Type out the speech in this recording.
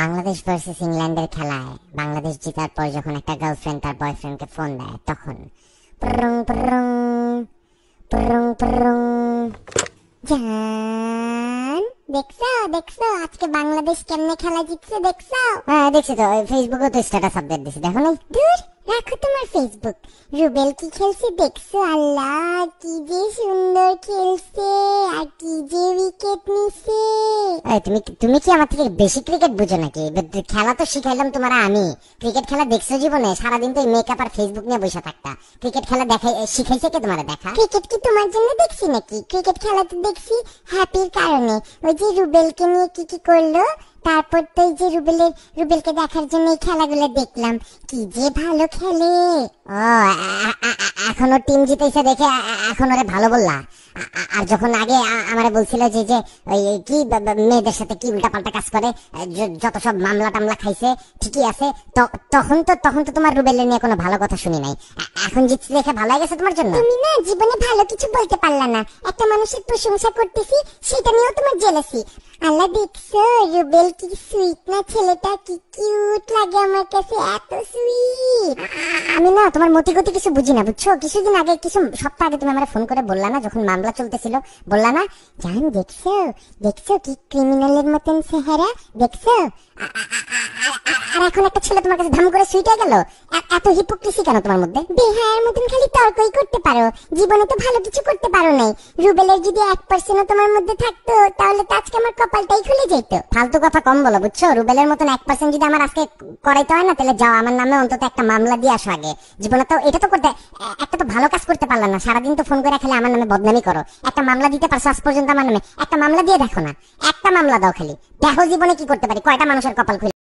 Bangladesh versus ইংল্যান্ডের খেলায় বাংলাদেশ জেতার পর যখন একটা গার্লফ্রেন্ড তার বয়ফ্রেন্ডকে ফোন দেয় তখন প্রং প্রং প্রং প্রং। জান দেখছো দেখছো আজকে বাংলাদেশ কেমনে খেলা জিতছে দেখছো? হ্যাঁ দেখছি তো, ফেসবুকে তো স্ট্যাটাস আপডেট দিছি, দেখো নাই? দূর রাখো তোমার ফেসবুক। রুবেল কি খেলছে দেখছো? আল্লাহ কি যে সুন্দর খেলছে, আর কি যে উইকেট নিছে। তুমি কি আমার থেকে বেশি ক্রিকেট বুঝো নাকি? খেলা তো শিখাইলাম তোমার আমি। ক্রিকেট খেলা দেখছো জীবনে? সারাদিন তো মেকআপ আর ফেসবুক নিয়ে বসে থাকতা। ক্রিকেট খেলা দেখাই শিখাইছে কে তোমার? দেখা ক্রিকেট কি তোমার জন্য দেখছি নাকি? ক্রিকেট খেলা তো দেখছি হ্যাপির কারণে। ওই যে রুবেলকে নিয়ে কি কি করলো, তারপর তো এই যে রুবেলকে দেখার জন্য এই খেলাগুলো দেখলাম। কি যে ভালো খেলে। ও এখনো টিম জিতেছে দেখে এখন ওরে ভালো বললা? আর যখন আগে আমারে বলছিল যে যে ওই কি মেয়েদের সাথে কি উল্টাপাল্টা কাজ করে, যত সব মামলা টামলা খাইছে, ঠিকই আছে, তখন তো তোমার রুবেলের নিয়ে কোনো ভালো কথা শুনি নাই। এখন জিতছে দেখে ভালো হয়ে গেছে তোমার জন্য? তুমি না জীবনে ভালো কিছু বলতে পারলা না। একটা মানুষের প্রশংসা করতেছি, সেটা নিয়েও তোমার জেলাসি। আল্লাহ দেখছো রুবেল কি সুইট না ছেলেটা, কি কিউট লাগে আমার কাছে, এত সুইট। আমি না তোমার মতি গতি কিছু বুঝি না, বুঝছো? কিছুদিন আগে, কিছু সপ্তাহ আগে তুমি আমার ফোন করে বললা না, যখন মামলা চলতেছিল, বললা না জান দেখছো দেখছো কি ক্রিমিনালের মতন চেহারা দেখছো? আর এখন একটা ছেলে তোমার কাছে ধাম করে সুইট হয়ে গেল। এত হিপোক্রিসি কেন তোমার মধ্যে? বেহায়ার মতন খালি তর্কই করতে পারো, জীবনে তো ভালো কিছু করতে পারো নাই। রুবেলের যদি 1% তোমার মধ্যে থাকতো তাহলে তো আজকে আমার কপালটাই খুলে যেত। ফালতু কথা কম বলো, বুঝছো? রুবেলের মতন 1% যদি আমার আজকে করাইতে হয় না, তাহলে যাও আমার নামে অন্তত একটা মামলা দিয়ে আসো আগে। জীবনে তো এটা তো করতে, একটা তো ভালো কাজ করতে পারলাম না, সারাদিন তো ফোন করে খালি আমার নামে বদনামি করো। একটা মামলা দিতে পারছো আজ পর্যন্ত আমার নামে? একটা মামলা দিয়ে দেখো না, একটা মামলা দাও, খালি দেখো জীবনে কি করতে পারি, কয়টা মানুষের কপাল খুলে।